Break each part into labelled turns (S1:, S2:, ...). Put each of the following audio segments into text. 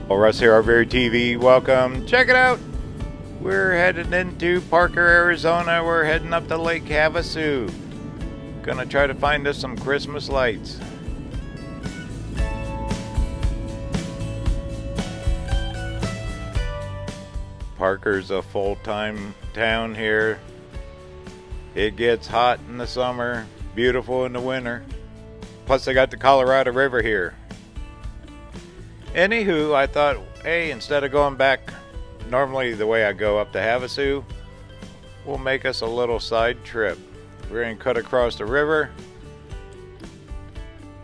S1: Well, Russ here, RVerTV. Welcome. Check it out. We're headed into Parker, Arizona. We're heading up to Lake Havasu. Gonna try to find us some Christmas lights. Parker's a full-time town here. It gets hot in the summer, beautiful in the winter. Plus, they got the Colorado River here. Anywho, I thought, hey, instead of going back normally the way I go up to Havasu, we'll make us a little side trip. We're going to cut across the river.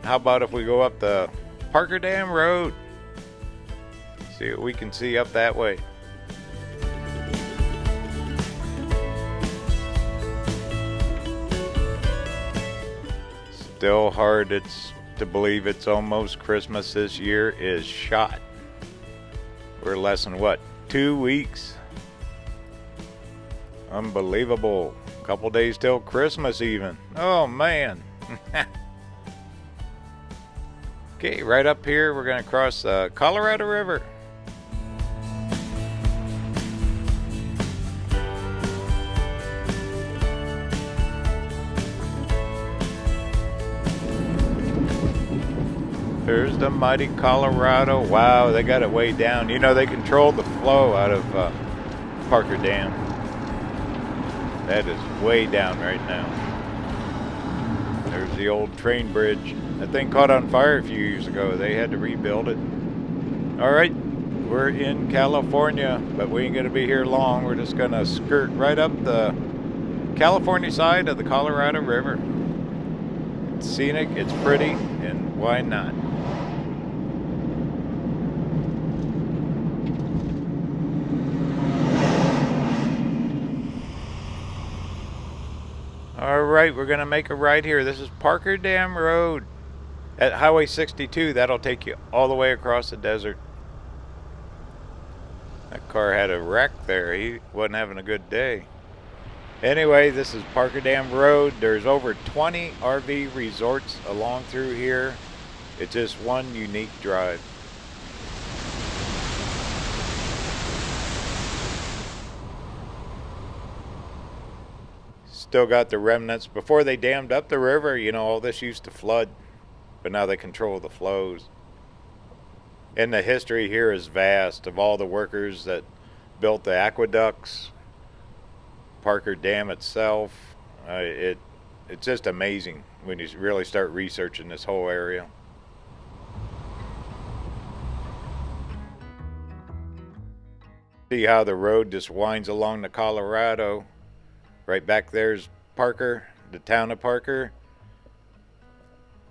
S1: How about if we go up the Parker Dam Road? See what we can see up that way. Still hard to believe it's almost Christmas this year is shot. We're less than what, 2 weeks? Unbelievable. A couple days till Christmas even. Oh man. Okay, right up here we're going to cross the Colorado River. There's the mighty Colorado. Wow, they got it way down. You know, they control the flow out of Parker Dam. That is way down right now. There's the old train bridge. That thing caught on fire a few years ago. They had to rebuild it. All right, we're in California, but we ain't going to be here long. We're just going to skirt right up the California side of the Colorado River. It's scenic, it's pretty, and why not? Alright, we're going to make a right here. This is Parker Dam Road. At Highway 62, that'll take you all the way across the desert. That car had a wreck there. He wasn't having a good day. Anyway, this is Parker Dam Road. There's over 20 RV resorts along through here. It's just one unique drive. Still got the remnants. Before they dammed up the river, you know, all this used to flood, but now they control the flows. And the history here is vast of all the workers that built the aqueducts, Parker Dam itself. It's just amazing when you really start researching this whole area. See how the road just winds along the Colorado. Right back there's Parker, the town of Parker.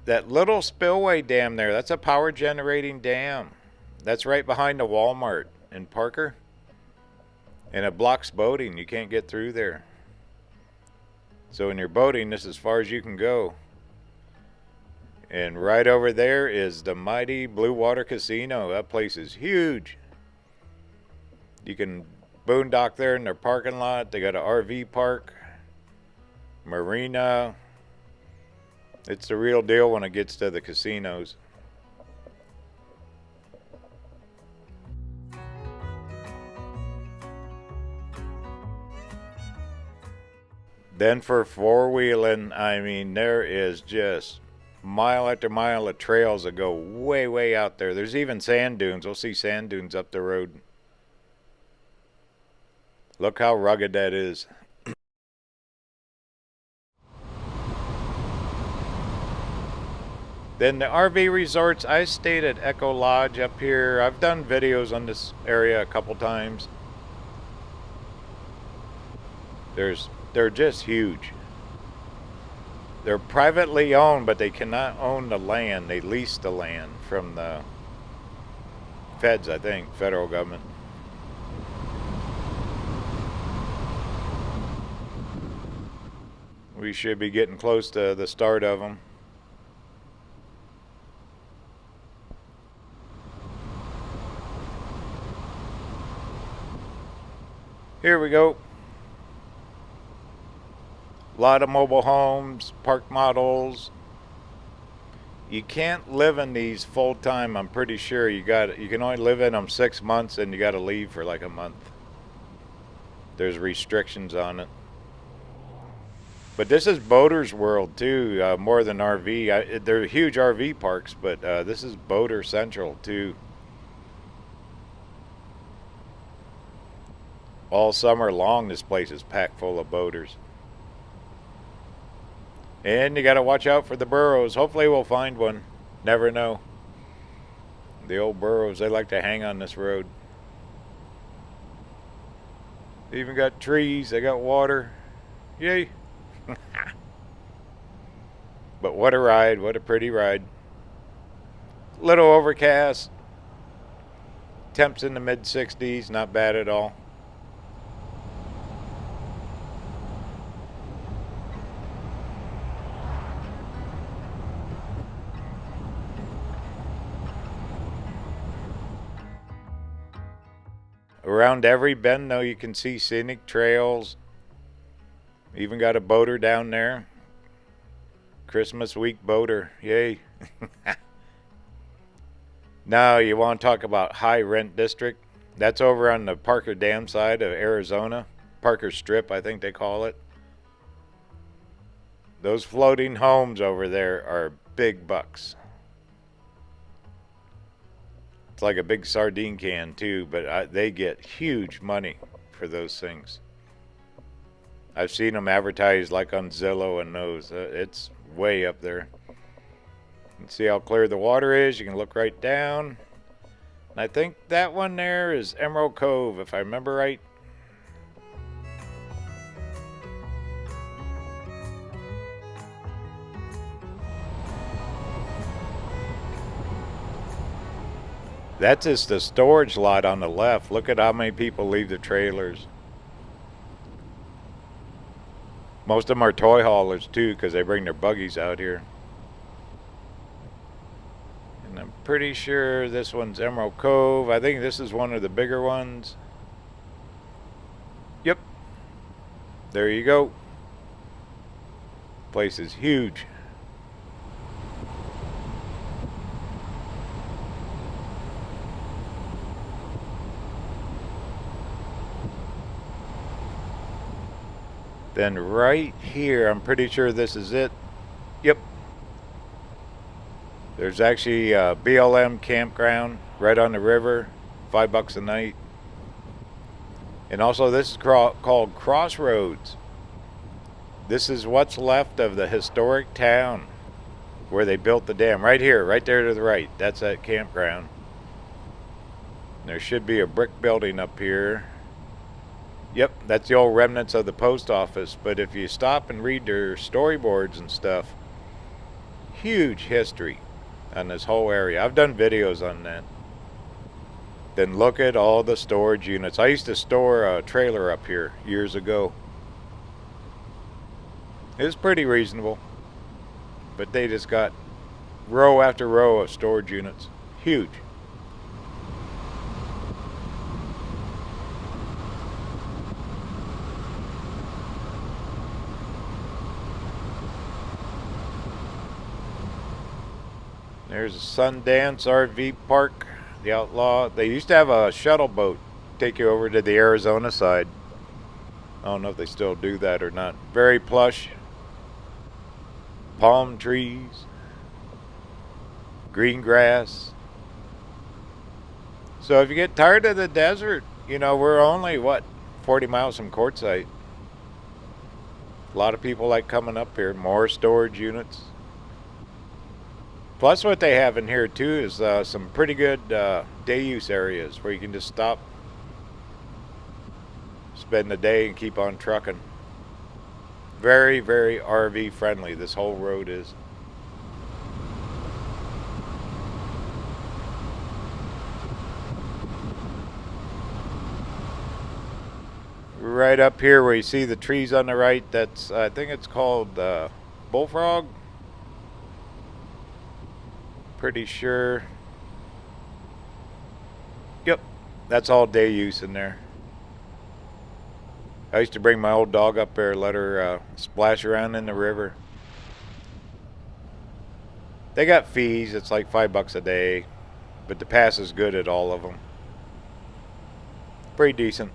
S1: That little spillway dam there, that's a power generating dam. That's right behind the Walmart in Parker. And it blocks boating. You can't get through there. So when you're boating, this is as far as you can go. And right over there is the mighty Blue Water Casino. That place is huge. You can boondock there in their parking lot. They got an RV park, marina. It's the real deal when it gets to the casinos. Then for four-wheeling, I mean, there is just mile after mile of trails that go way, way out there. There's even sand dunes. We'll see sand dunes up the road. Look how rugged that is. Then the RV resorts, I stayed at Echo Lodge up here. I've done videos on this area a couple times. They're just huge. They're privately owned, but they cannot own the land. They lease the land from the feds, I think, federal government. We should be getting close to the start of them. Here we go. A lot of mobile homes, park models. You can't live in these full time. I'm pretty sure you can only live in them 6 months, and you got to leave for like a month. There's restrictions on it. But this is boaters world too, more than RV. They're huge RV parks, but this is boater central too. All summer long, this place is packed full of boaters. And you got to watch out for the burros. Hopefully we'll find one. Never know. The old burros, they like to hang on this road. They even got trees. They got water. Yay. But what a ride. What a pretty ride. Little overcast. Temps in the mid 60s. Not bad at all. Around every bend, though, you can see scenic trails. Even got a boater down there. Christmas week boater. Yay. Now, you want to talk about high rent district? That's over on the Parker Dam side of Arizona. Parker Strip, I think they call it. Those floating homes over there are big bucks. It's like a big sardine can too, but they get huge money for those things. I've seen them advertised like on Zillow and those. It's way up there. You can see how clear the water is. You can look right down. And I think that one there is Emerald Cove, if I remember right. That's just the storage lot on the left. Look at how many people leave the trailers. Most of them are toy haulers too, because they bring their buggies out here. And I'm pretty sure this one's Emerald Cove. I think this is one of the bigger ones. Yep. There you go. Place is huge. Then right here, I'm pretty sure this is it. Yep. There's actually a BLM campground right on the river. $5 a night. And also this is called Crossroads. This is what's left of the historic town where they built the dam. Right here, right there to the right. That's that campground. There should be a brick building up here. Yep, that's the old remnants of the post office. But if you stop and read their storyboards and stuff, huge history on this whole area. I've done videos on that. Then look at all the storage units. I used to store a trailer up here years ago. It was pretty reasonable. But they just got row after row of storage units. Huge. There's a Sundance RV Park, the Outlaw. They used to have a shuttle boat take you over to the Arizona side. I don't know if they still do that or not. Very plush. Palm trees. Green grass. So if you get tired of the desert, you know, we're only, 40 miles from Quartzsite. A lot of people like coming up here. More storage units. Plus what they have in here too is some pretty good day use areas where you can just stop, spend the day and keep on trucking. Very, very RV friendly, this whole road is. Right up here where you see the trees on the right, that's, I think it's called Bullfrog. Pretty sure. Yep, that's all day use in there. I used to bring my old dog up there, let her splash around in the river. They got fees. It's like $5 a day, but the pass is good at all of them. Pretty decent.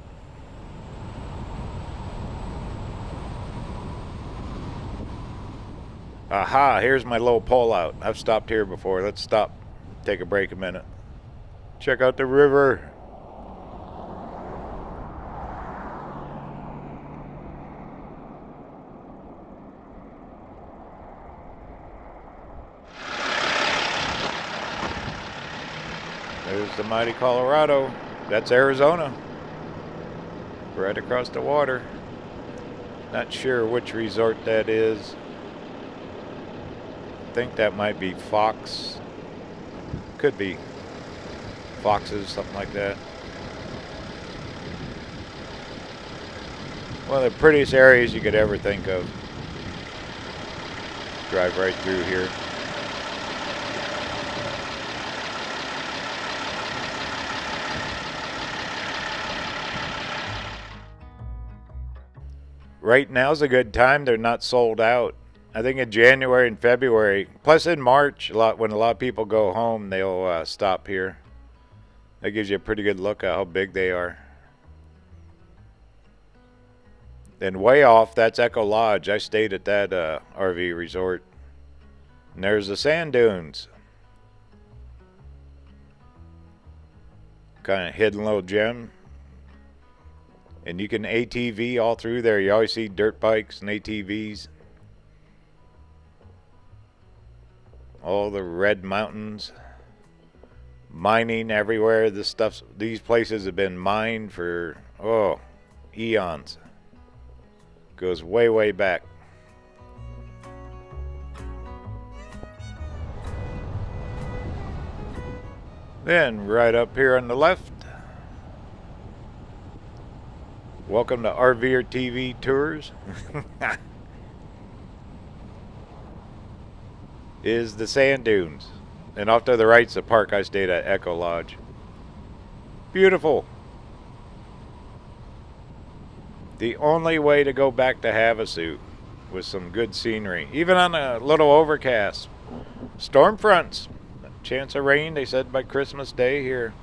S1: Aha, here's my little pull out. I've stopped here before. Let's stop. Take a break a minute. Check out the river. There's the mighty Colorado. That's Arizona. Right across the water. Not sure which resort that is. I think that might be Fox. Could be Foxes, something like that. One of the prettiest areas you could ever think of. Drive right through here. Right now's a good time. They're not sold out. I think in January and February, plus in March, when a lot of people go home, they'll stop here. That gives you a pretty good look at how big they are. Then way off, that's Echo Lodge. I stayed at that RV resort. And there's the sand dunes. Kind of hidden little gem. And you can ATV all through there. You always see dirt bikes and ATVs. All the red mountains. Mining everywhere. These places have been mined for, eons. Goes way, way back. Then right up here on the left, welcome to RVerTV Tours. Is the sand dunes. And off to the right's the park I stayed at, Echo Lodge. Beautiful. The only way to go back to Havasu with some good scenery. Even on a little overcast. Storm fronts. Chance of rain, they said, by Christmas Day here.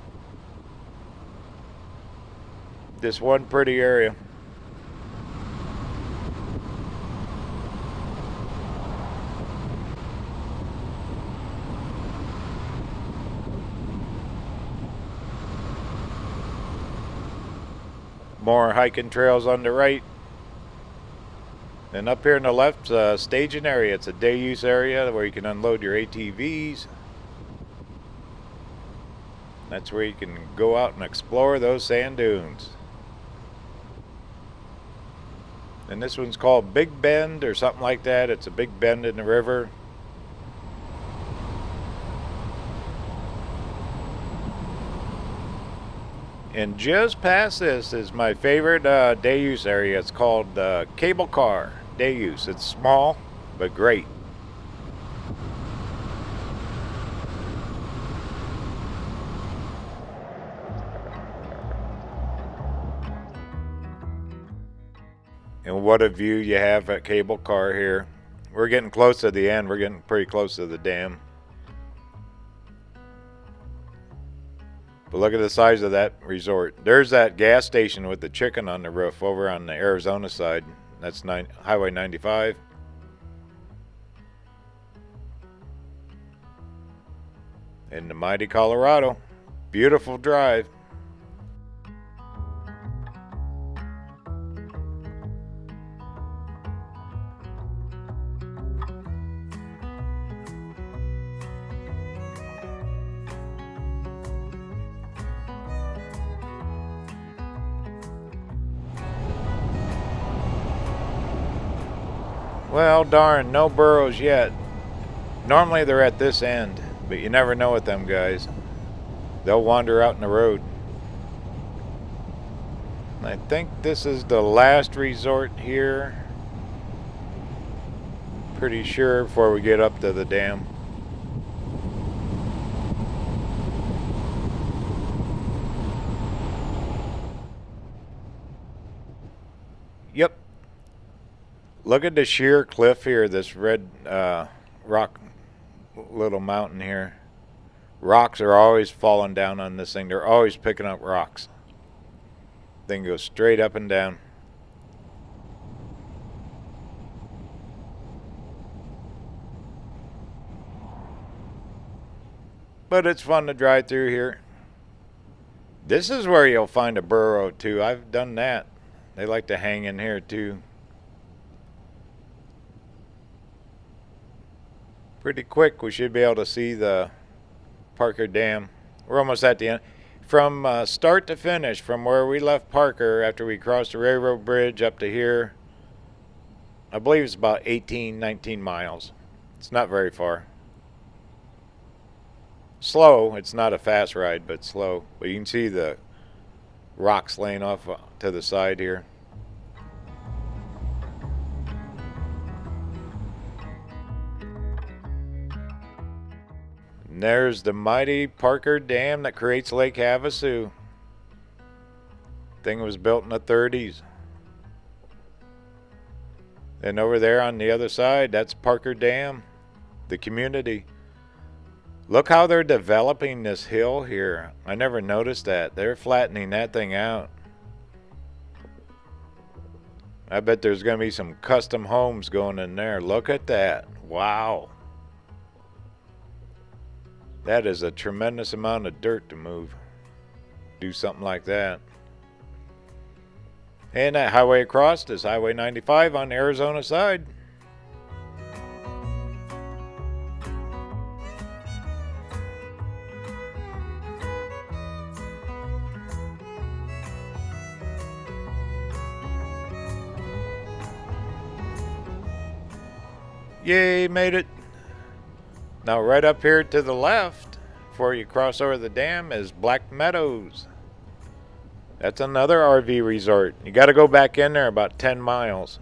S1: This one pretty area. More hiking trails on the right. And up here on the left, staging area. It's a day use area where you can unload your ATVs. That's where you can go out and explore those sand dunes. And this one's called Big Bend or something like that. It's a big bend in the river. And just past this is my favorite day use area. It's called Cable Car Day Use. It's small, but great. And what a view you have at Cable Car here. We're getting close to the end. We're getting pretty close to the dam. But look at the size of that resort. There's that gas station with the chicken on the roof over on the Arizona side. That's Highway 95. And the mighty Colorado. Beautiful drive. Well, darn, no burrows yet. Normally they're at this end, but you never know with them guys. They'll wander out in the road. I think this is the last resort here. Pretty sure before we get up to the dam. Yep. Look at the sheer cliff here, this red rock little mountain here. Rocks are always falling down on this thing. They're always picking up rocks. Thing goes straight up and down. But it's fun to drive through here. This is where you'll find a burro too. I've done that. They like to hang in here too. Pretty quick we should be able to see the Parker Dam. We're almost at the end. From start to finish, from where we left Parker after we crossed the railroad bridge up to here, I believe it's about 18, 19 miles. It's not very far. Slow. It's not a fast ride, but slow. But you can see the rocks laying off to the side here. And there's the mighty Parker Dam that creates Lake Havasu. Thing was built in the 30s. And over there on the other side, that's Parker Dam, the community. Look how they're developing this hill here. I never noticed that. They're flattening that thing out. I bet there's going to be some custom homes going in there. Look at that. Wow. That is a tremendous amount of dirt to move. Do something like that. And that highway across is Highway 95 on the Arizona side. Yay, made it. Now right up here to the left, before you cross over the dam, is Black Meadows. That's another RV resort. You got to go back in there about 10 miles.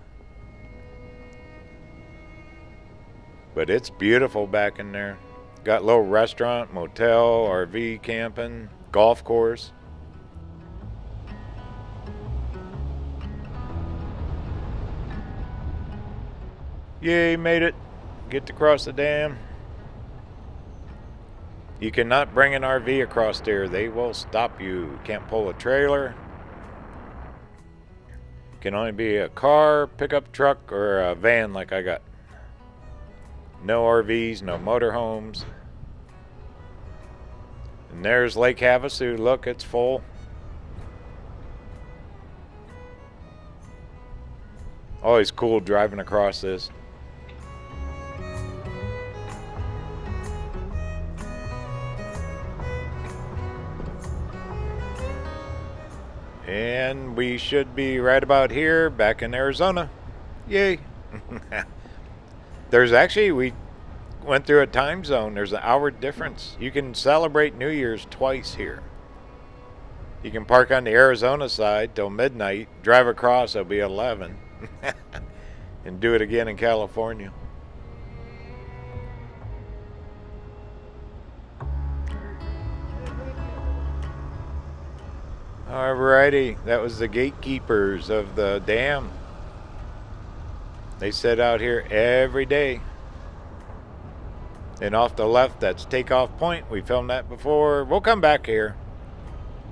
S1: But it's beautiful back in there. Got a little restaurant, motel, RV camping, golf course. Yay, made it. Get to cross the dam. You cannot bring an RV across there. They will stop you. Can't pull a trailer. Can only be a car, pickup truck, or a van like I got. No RVs, no motorhomes. And there's Lake Havasu. Look, it's full. Always cool driving across this. And we should be right about here, back in Arizona. Yay. There's actually, we went through a time zone. There's an hour difference. You can celebrate New Year's twice here. You can park on the Arizona side till midnight, drive across, it'll be 11, and do it again in California. Alrighty, that was the gatekeepers of the dam. They sit out here every day. And off the left, that's Takeoff Point. We filmed that before. We'll come back here.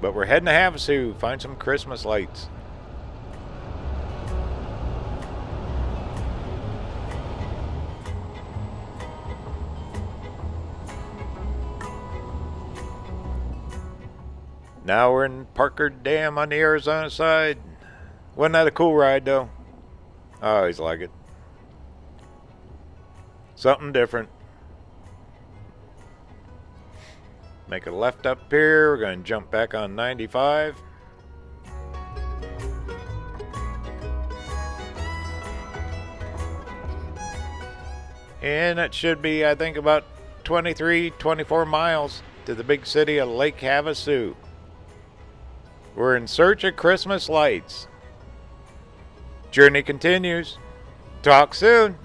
S1: But we're heading to Havasu, find some Christmas lights. Now we're in Parker Dam on the Arizona side. Wasn't that a cool ride though? I always like it. Something different. Make a left up here. We're going to jump back on 95. And it should be, I think, about 23, 24 miles to the big city of Lake Havasu. We're in search of Christmas lights. Journey continues. Talk soon.